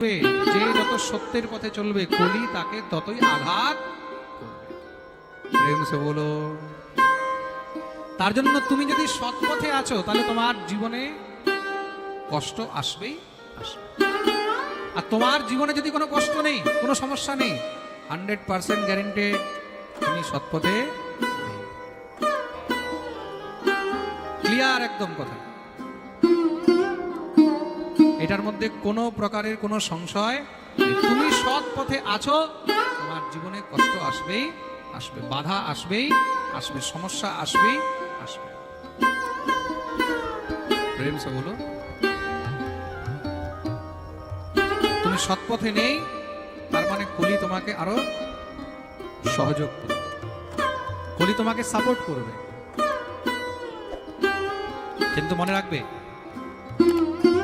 যে যত সত্যের পথে চলবে কলি তাকে ততই আঘাত করবে। প্রেম সে বলো। তার জন্য তুমি যদি সৎ পথে আছো তাহলে তোমার জীবনে কষ্ট আসবেই আসবে। আর তোমার জীবনে যদি কোনো কষ্ট নেই, কোনো সমস্যা নেই, 100% গ্যারেন্টেড তুমি সৎ পথে নেই। ক্লিয়ার একদম কথা। এটার মধ্যে কোনো প্রকারের কোনো সংশয় নেই। তুমি সৎ পথে আছো, তোমার জীবনে কষ্ট আসবেই আসবে, বাধা আসবেই আসবে, সমস্যা আসবেই আসবে। প্রেম সে বলো। তুমি সৎ পথে নেই, তার মানে কলি তোমাকে আরো সহযোগ করবে, কলি তোমাকে সাপোর্ট করবে। কিন্তু মনে রাখবে,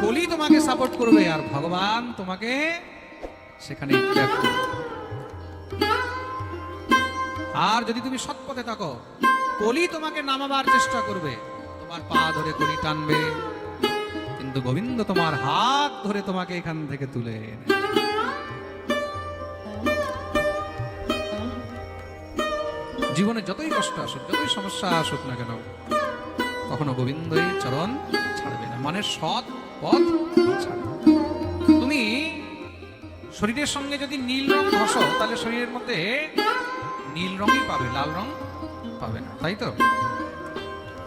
কলি তোমাকে সাপোর্ট করবে আর ভগবান তোমাকে সেখানে ত্যাগ করবে। আর যদি তুমি সৎ পথে থাকো, কলি তোমাকে নামাবার চেষ্টা করবে, তোমার পা ধরে কলি টানবে, কিন্তু গোবিন্দ তোমার হাত ধরে তোমাকে এখান থেকে তুলে এনে। জীবনে যতই কষ্ট আসুক, যতই সমস্যা আসুক না কেন, কখনো গোবিন্দই চরণ ছাড়বে না, মানে সৎ পথ ছাড়বে। তুমি শরীরের সঙ্গে যদি নীল রং ঘষো তাহলে শরীরের মধ্যে নীল রঙই পাবে, লাল রং পাবে না, তাই তো?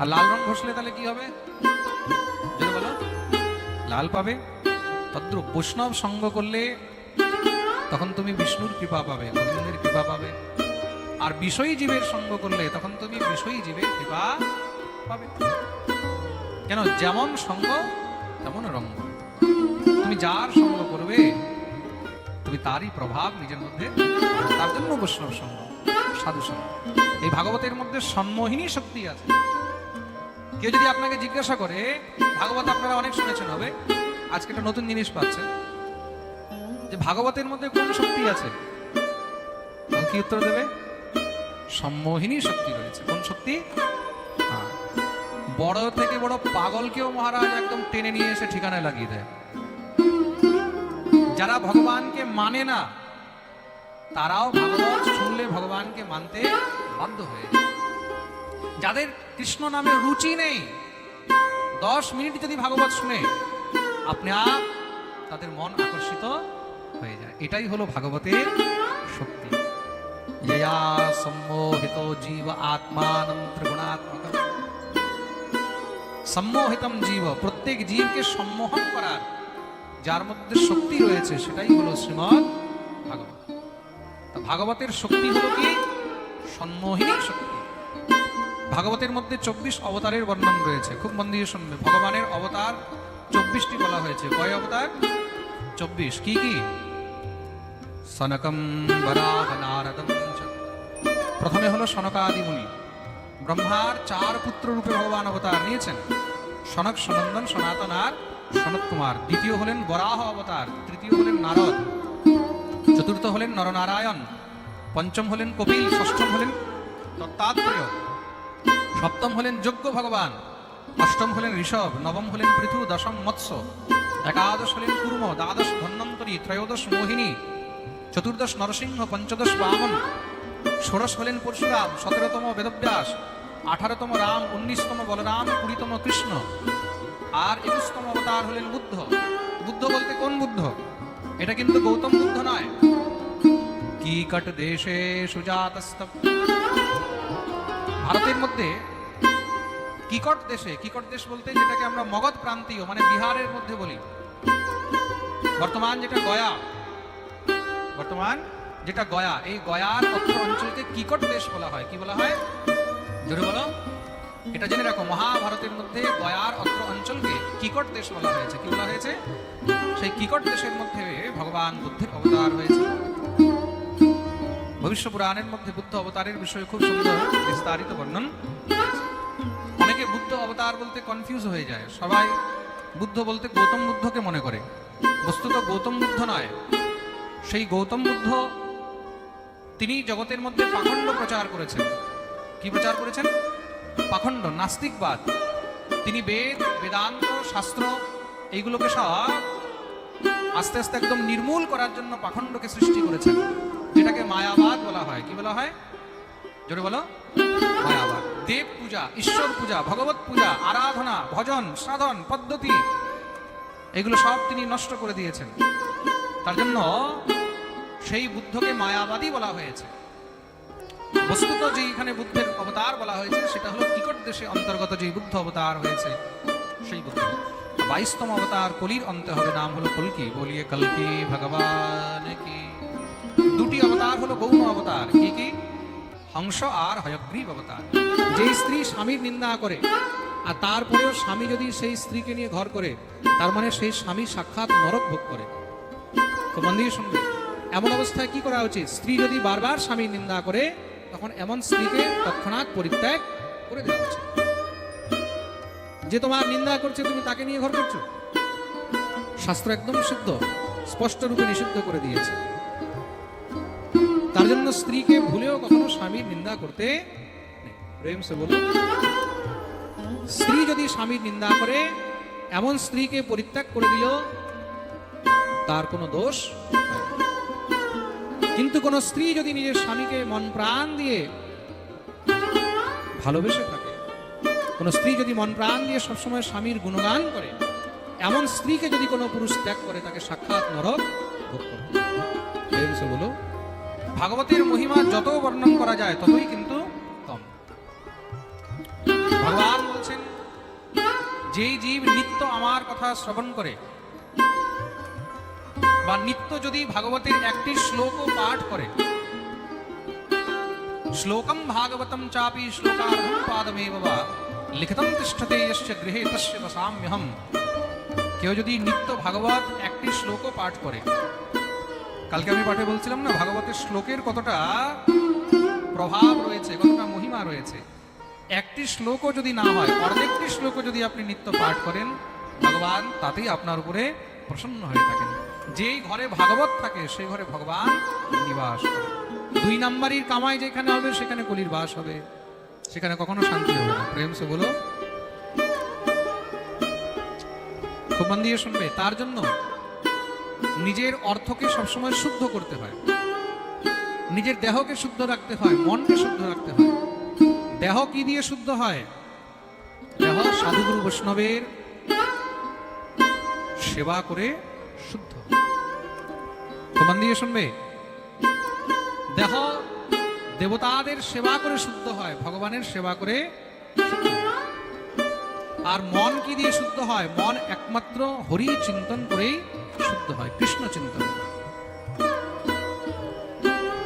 আর লাল রং ঘষলে তাহলে কি হবে বলো? লাল পাবে। তদ্রূপ বৈষ্ণব সঙ্গ করলে তখন তুমি বিষ্ণুর কৃপা পাবে, গোবিন্দের কৃপা পাবে। আর বিষয়ী জীবের সঙ্গ করলে তখন তুমি বিষয়ী জীবের কৃপা পাবে। কেন? যেমন সঙ্গ তেমন রঙ্গ। তুমি যার সঙ্গ করবে তুমি তারই প্রভাব নিজের মধ্যে। তার জন্য বৈষ্ণব সঙ্গ, সাধু সঙ্গ। এই ভাগবতের মধ্যে সন্মোহিনী শক্তি আছে। কেউ যদি আপনাকে জিজ্ঞাসা করে, ভাগবত আপনারা অনেক শুনেছেন হবে, আজকে একটা নতুন জিনিস পাচ্ছেন যে ভাগবতের মধ্যে কোন শক্তি আছে, কি উত্তর দেবে? সম্মোহিনী শক্তি রয়েছে। কোন শক্তি? বড় থেকে বড় পাগলকেও মহারাজ একদম টেনে নিয়ে এসে ঠিকানায় লাগিয়ে দেয়। যারা ভগবানকে মানে না তারাও ভাগবত শুনলে ভগবানকে মানতে বাধ্য হয়ে যায়। যাদের কৃষ্ণ নামে রুচি নেই, 10 মিনিট যদি ভাগবত শুনে আপনি আপ তাদের মন আকর্ষিত হয়ে যায়। এটাই হলো ভাগবতের শক্তি। ইয়া সম্মোহিত জীব আত্মানম ত্রিগুণাত্মকম। সম্মোহিতম জীব, প্রত্যেক জীবকে সম্মোহন করার যার মধ্যে শক্তি রয়েছে সেটাই হলো শ্রীমদ্ ভাগবত। ভাগবতের শক্তি হলো কি? সম্মোহিনী শক্তি। ভাগবতের মধ্যে 24 অবতারের বর্ণন রয়েছে, খুব মন দিয়ে শুনবে। ভগবানের অবতার 24টি বলা হয়েছে। কয় অবতার? 24। কি কি? সনকম বরাহ নারদম। প্রথমে হলো সনকাদি মুনি, ব্রহ্মার 4 পুত্র রূপে ভগবান অবতার নিয়েছেন। সনক, সনন্দন, সনাতন আর সনত কুমার। দ্বিতীয় হলেন বরাহ অবতার, তৃতীয় হলেন নারদ, চতুর্থ হলেন নরনারায়ণ, পঞ্চম হলেন কপিল, ষষ্ঠম হলেন দত্তাত্রেয়, সপ্তম হলেন যজ্ঞ ভগবান, অষ্টম হলেন ঋষভ, নবম হলেন পৃথু, দশম মৎস্য, একাদশ হলেন কুর্ম, দ্বাদশ ধন্বন্তরী, ত্রয়োদশ মোহিনী, চতুর্দশ নরসিংহ, পঞ্চদশ বামন, ষোড়শ হলেন পরশুরাম, 17তম বেদব্যাস, 18তম রাম, 19তম বলরাম, 20তম কৃষ্ণ, আর 21তম অবতার হলেন বুদ্ধ। বুদ্ধ বলতে কোন বুদ্ধ? এটা কিন্তু গৌতম বুদ্ধ নয়। কিকট দেশে সুজাতস্ত। ভারতের মধ্যে কিকট দেশে, কিকট দেশ বলতে যেটাকে আমরা মগধ প্রান্তীয় মানে বিহারের মধ্যে বলি, বর্তমান যেটা গয়া, বর্তমান যেটা গয়া, এই গয়ার অত্র অঞ্চলকে কিকট দেশ বলা হয়। কি বলা হয়? জোরে বলো। এটা জেনে রাখো, মহাভারতের মধ্যে গয়ার অত্র অঞ্চলকে কিকট দেশ বলা হয়েছে। কি বলা হয়েছে? সেই কিকট দেশের মধ্যে ভগবান বুদ্ধের অবতার হয়েছে। ভবিষ্য পুরাণের মধ্যে বুদ্ধ অবতারের বিষয়ে খুব সুন্দর বিস্তারিত বর্ণন। অনেকে বুদ্ধ অবতার বলতে কনফিউজ হয়ে যায়, সবাই বুদ্ধ বলতে গৌতম বুদ্ধকে মনে করে। বস্তুত গৌতম বুদ্ধ নয়। সেই গৌতম বুদ্ধ তিনি জগতের মধ্যে পাখণ্ড প্রচার করেছেন। কি প্রচার করেছেন? পাখণ্ড, নাস্তিকবাদ। তিনি বেদ, বেদান্ত, শাস্ত্র এইগুলোকে সব আস্তে আস্তে একদম নির্মূল করার জন্য পাখণ্ডকে সৃষ্টি করেছেন, যেটাকে মায়াবাদ বলা হয়। কি বলা হয়? জোরে বলো, মায়াবাদ। দেব পূজা, ঈশ্বর পূজা, ভগবত পূজা, আরাধনা, ভজন, সাধন পদ্ধতি, এগুলো সব তিনি নষ্ট করে দিয়েছেন। তার জন্য সেই বুদ্ধকে মায়াবাদী বলা হয়েছে। বস্তুত যে এখানে বুদ্ধের অবতার বলা হয়েছে সেটা হলো নিকট দেশে অন্তর্গত যে বুদ্ধ অবতার হয়েছে সেই বুদ্ধ। 22তম অবতার কলির অন্তে হবে, নাম হলো কল্কি। বলিয়ে কল্কি ভগবান কি। দুটি অবতার হলো গৌণ অবতার। কি কি? হংস আর হয়গ্রীব অবতার। যে স্ত্রী স্বামীর নিন্দা করে আর তারপরেও স্বামী যদি সেই স্ত্রীকে নিয়ে ঘর করে, তার মানে সেই স্বামী সাক্ষাৎ নরক ভোগ করে। তো মন দিয়ে শুনবে, এমন অবস্থায় কি করা উচিত? স্ত্রী যদি বারবার স্বামীর নিন্দা করে, তখন এমন স্ত্রীকে তৎক্ষণাৎ পরিত্যাগ করে দেওয়া উচিত। যে তোমার নিন্দা করছে, তুমি তাকে নিয়ে ঘর করছো, শাস্ত্র একদম শুদ্ধ, স্পষ্ট রূপে নিষিদ্ধ করে দিয়েছে। তার জন্য স্ত্রীকে ভুলেও কখনো স্বামীর নিন্দা করতে নেই। প্রেম সে বলো, স্ত্রী যদি স্বামীর নিন্দা করে, এমন স্ত্রীকে পরিত্যাগ করে দিল, তার কোনো দোষ। কিন্তু কোন স্ত্রী যদি নিজের স্বামীকে মন প্রাণ দিয়ে ভালোবেসে থাকে, কোন স্ত্রী যদি মন প্রাণ দিয়ে সবসময় স্বামীর গুণগান করে, এমন স্ত্রীকে যদি কোনো পুরুষ ত্যাগ করে, তাকে সাক্ষাৎ নরক ভোগ করতে হবে। বলো, ভাগবতের মহিমা যত বর্ণন করা যায় ততই কিন্তু কম। ভগবান বলছেন, যেই জীব নিত্য আমার কথা শ্রবণ করে বা নিত্য যদি ভাগবতের একটি শ্লোকও পাঠ করে, শ্লোকম ভাগবতম চাপি শ্লোকার্ধম পাদমেব বা লিখিতম তিষ্ঠতে যস্য গৃহে তস্য বসাম্যহম। কেউ যদি নিত্য ভাগবত একটি শ্লোকও পাঠ করে, কালকে আমি পাঠে বলছিলাম না ভাগবতের শ্লোকের কতটা প্রভাব রয়েছে, কতটা মহিমা রয়েছে। একটি শ্লোকও যদি না হয়, অর্ধেকটি শ্লোকও যদি আপনি নিত্য পাঠ করেন, ভগবান তাতেই আপনার উপরে প্রসন্ন হয়ে থাকেন। যেই ঘরে ভাগবত থাকে সেই ঘরে ভগবান নিবাস করে। 2 নাম্বারির কামাই যেখানে হবে সেখানে কলির বাস হবে, সেখানে কখনো শান্তি হবে না। প্রেম সে বলো, খুব মন দিয়ে শুনবে। তার জন্য নিজের অর্থকে সবসময় শুদ্ধ করতে হয়, নিজের দেহকে শুদ্ধ রাখতে হয়, মনকে শুদ্ধ রাখতে হয়। দেহ কি দিয়ে শুদ্ধ হয়? দেহ সাধুগুরু বৈষ্ণবের সেবা করে শুদ্ধ। মন দিয়ে শুনবে, দেহ দেবতাদের সেবা করে শুদ্ধ হয়, ভগবানের সেবা করে শুদ্ধ হয়। আর মন কি দিয়ে শুদ্ধ হয়? মন একমাত্র হরি চিন্তন করেই শুদ্ধ হয়, কৃষ্ণ চিন্তন।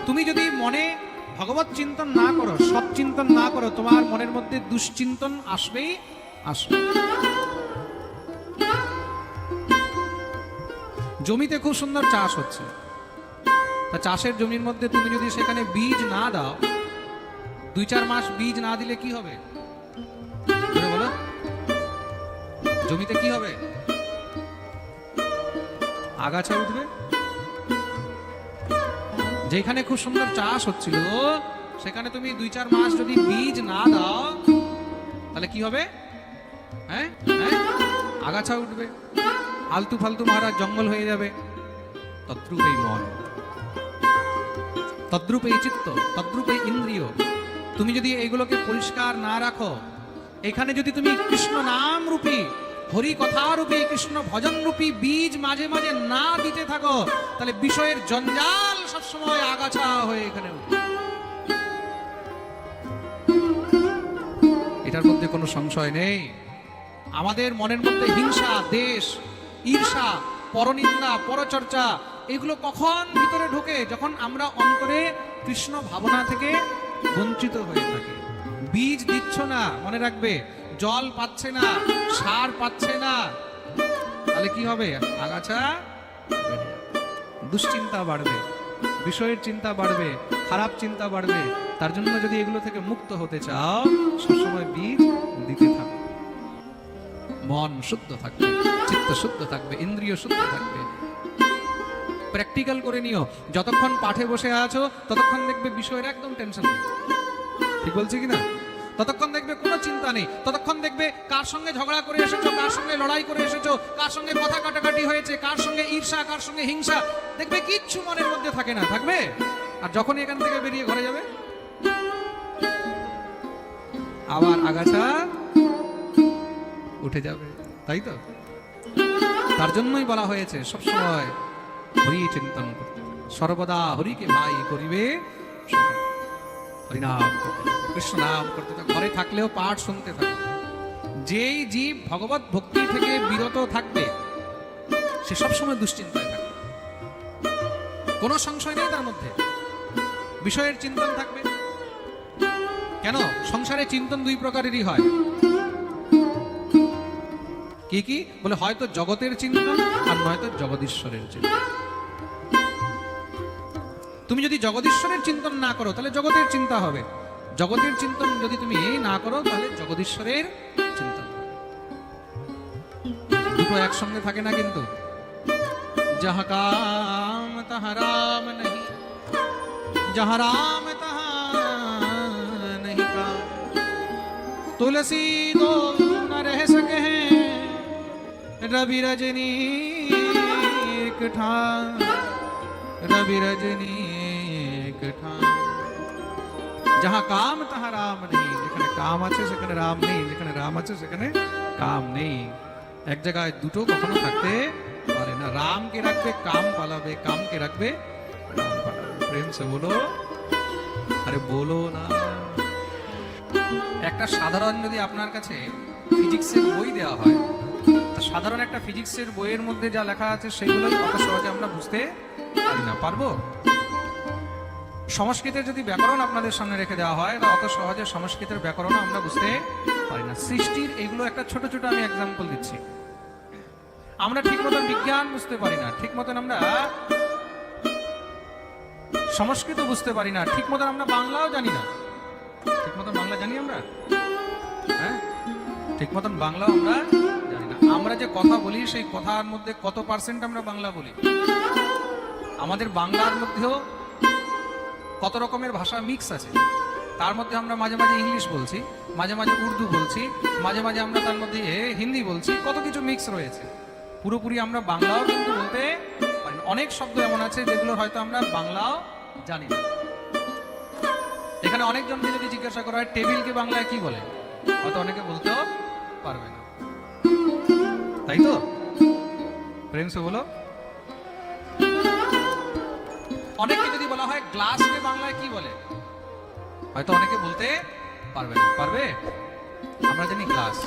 তুমি যদি মনে ভগবত চিন্তন না করো, সৎ চিন্তন না করো, তোমার মনের মধ্যে দুশ্চিন্তন আসবেই আসবে। জমিতে খুব সুন্দর চাষ হচ্ছে, তা চাষের জমির মধ্যে তুমি যদি সেখানে বীজ না দাও, 2-4 মাস বীজ না দিলে কি হবে? বলো, জমিতে কি হবে? আগাছা উঠবে। যেখানে খুব সুন্দর চাষ হচ্ছিল, সেখানে তুমি 2-4 মাস যদি বীজ না দাও, তাহলে কি হবে? হ্যাঁ, আগাছা উঠবে, আলতু ফালতু মহারাজ জঙ্গল হয়ে যাবে। তদ্রূপ এই মন, তদ্রূপ এই চিত্ত, তদ্রূপ এই ইন্দ্রিয়। তুমি যদি এগুলোকে পরিষ্কার না রাখো, এখানে যদি তুমি কৃষ্ণ নাম রূপী, হরি কথা রূপী, কৃষ্ণ ভজন রূপী বীজ মাঝে মাঝে না দিতে থাকো, তাহলে বিষয়ের জঞ্জাল সবসময় আগাছা হয়ে এখানে উঠবে। এটার মধ্যে কোনো সংশয় নেই। আমাদের মনের মধ্যে হিংসা, দেশ, ঈর্ষা, পরনিন্দা, পরচর্চা, এগুলো কখন ভিতরে ঢোকে? যখন আমরা অন্তরে কৃষ্ণ ভাবনা থেকে বঞ্চিত হয়ে থাকি। বীজ দিচ্ছ না, মনে রাখবে, জল পাচ্ছে না, সার পাচ্ছে না, তাহলে কি হবে? আগাছা বেড়ে যাবে, দুশ্চিন্তা বাড়বে, বিষয়ের চিন্তা বাড়বে, খারাপ চিন্তা বাড়বে। তার জন্য যদি এগুলো থেকে মুক্ত হতে চাও, সবসময় বীজ দিতে থাকো। মন শুদ্ধ থাকবে, চিত্ত শুদ্ধ থাকবে, ইন্দ্রিয় শুদ্ধ থাকবে। প্র্যাকটিক্যাল করে নিও। যতক্ষণ পাঠে বসে আছো ততক্ষণ দেখবে বিষয়ের একদম টেনশন নেই। ঠিক বলছি কিনা? ততক্ষণ দেখবে কোনো চিন্তা নেই, ততক্ষণ দেখবে কার সঙ্গে ঝগড়া করে এসেছো, কার সঙ্গে লড়াই করে এসেছো, কার সঙ্গে কথা কাটাকাটি হয়েছে, কার সঙ্গে ঈর্ষা, কার সঙ্গে হিংসা, দেখবে কিচ্ছু মনের মধ্যে থাকে না, থাকবে। আর যখনই এখান থেকে বেরিয়ে ঘরে যাবে আবার আগাছা উঠে যাবে, তাই তো? তার জন্যই বলা হয়েছে সবসময় হরি চিন্তন করতে, সর্বদা হরিকে ভাই করিবে, হরিনাম কৃষ্ণ নাম করতে থাকো, ঘরে থাকলেও পাঠ শুনতে থাকো। যেই জীব ভগবত ভক্তি থেকে বিরত থাকবে সে সবসময় দুশ্চিন্তায় থাকবে, কোনো সংশয় নেই তার মধ্যে, বিষয়ের চিন্তন থাকবে। কেন? সংসারে চিন্তন দুই প্রকারেরই হয়। কি কি বলে? হয়তো জগতের চিন্তন আর নয়তো জগদীশ্বরের চিন্তন। তুমি যদি জগদীশ্বরের চিন্তন না করো তাহলে জগতের চিন্তা হবে, জগতের চিন্তন যদি তুমি না করো তাহলে জগদীশ্বরের চিন্তন। দুটো একসঙ্গে থাকে না কিন্তু। যাহা কাম তাহা রাম নেহি, যাহা রাম তাহা নেহি কাম, तुलसी दो न रह सके हैं, रवि रजनी एक ठान, रवि रजनी एक ठान। जहां काम तहां राम नहीं, যেখানে কাম আছে সেখানে রাম নেই, যেখানে রাম আছে সেখানে কাম নেই। এক জায়গায় দুটো কখনো থাকতে পারে না। রামকে রাখবে কাম পালাবে, কামকে রাখবে রাম পালাবে। প্রেম সে বলো, আরে বলো না। একটা সাধারণ যদি আপনার কাছে ফিজিক্সের বই দেওয়া হয়, সাধারণ একটা ফিজিক্সের বইয়ের মধ্যে যা লেখা আছে সেগুলোই অত সহজে আমরা বুঝতে পারি না, পারবো? সংস্কৃতের যদি ব্যাকরণ আপনাদের সামনে রেখে দেওয়া হয়, অত সহজে সংস্কৃতের ব্যাকরণ আমরা বুঝতে পারি না। সৃষ্টির এইগুলো একটা ছোট ছোট আমি এক্সাম্পল দিচ্ছি। আমরা ঠিক মতন বিজ্ঞান বুঝতে পারি না, ঠিক মতন আমরা সংস্কৃত বুঝতে পারি না, ঠিক মতন আমরা বাংলাও জানি না। ঠিক মতন বাংলা জানি আমরা? হ্যাঁ, ঠিক মতন বাংলাও আমরা জানি না। আমরা যে কথা বলি সেই কথার মধ্যে কত পার্সেন্ট আমরা বাংলা বলি? আমাদের বাংলার মধ্যেও কত রকমের ভাষা মিক্স আছে। তার মধ্যে আমরা মাঝে মাঝে ইংলিশ বলছি, মাঝে মাঝে উর্দু বলছি, মাঝে মাঝে আমরা তার মধ্যে হিন্দি বলছি, কত কিছু মিক্স রয়েছে। পুরোপুরি আমরা বাংলাও কিন্তু বলতে পারি না। অনেক শব্দ এমন আছে যেগুলো হয়তো আমরা বাংলাও জানি না। এখানে অনেকজনকে যদি জিজ্ঞাসা করা হয় টেবিলকে বাংলায় কি বলে, হয়তো অনেকে বলতেও পারবে না, তাই তো? প্রেম সে বলো। অনেককে যদি বলা হয় গ্লাসকে বাংলায় কি বলে, হয়তো অনেকে বলতে পারবে না। পারবে? আমরা জানি গ্লাস,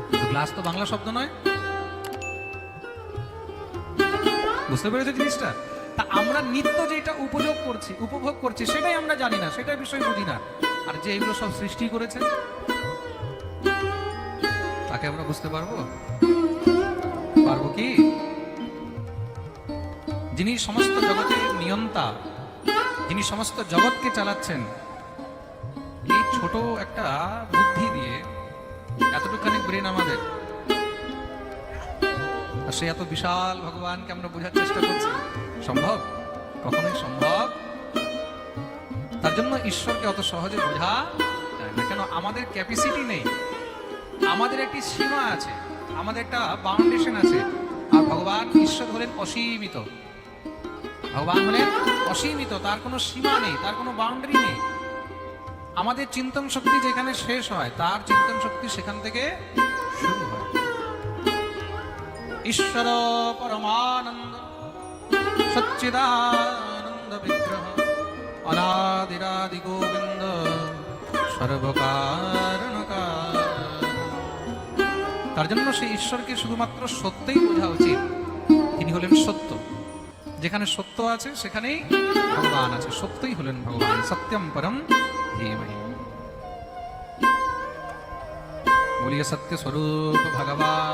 কিন্তু গ্লাস তো বাংলা শব্দ নয়। বুঝতে পেরেছো জিনিসটা? তা আমরা নিত্য যেটা উপভোগ করছি সেটাই আমরা জানি না, সেটার বিষয় বুঝি না। আর যে এগুলো সব সৃষ্টি করেছে তাকে আমরা বুঝতে পারবো? পারবো কি? যিনি সমস্ত জগতের নিয়ন্তা, যিনি সমস্ত জগৎকে চালাচ্ছেন, এই ছোট একটা বুদ্ধি দিয়ে এতটুখানি ব্রেন আমাদের, আর সে এত বিশাল ভগবানকে আমরা বোঝার চেষ্টা করছি, সম্ভব? কখনোই সম্ভব। তার জন্য ঈশ্বরকে অত সহজে বোঝা যায় না। কেন? আমাদের ক্যাপাসিটি নেই, আমাদের একটি সীমা আছে, আমাদের একটা বাউন্ডেশন আছে। আর ভগবান ঈশ্বর হলেন অসীমিত, ভগবান হলেন অসীমিত, তার কোনো সীমা নেই, তার কোনো বাউন্ডারি নেই। আমাদের চিন্তন শক্তি যেখানে শেষ হয় তার চিন্তন শক্তি সেখান থেকে শুরু হয়। ঈশ্বর পরমানন্দ সচ্চিদানন্দ বিগ্রহ অনাদিরাদি গোবিন্দ সর্বকারণকার। তার জন্য সেই ঈশ্বরকে শুধুমাত্র সত্যই বোঝা উচিত। তিনি হলেন সত্য, যেখানে সত্য আছে সেখানেই ভগবান আছে, সত্যই হলেন ভগবান। সত্যম পরম ধীমহি। বলিয়ে সত্য স্বরূপ ভগবান।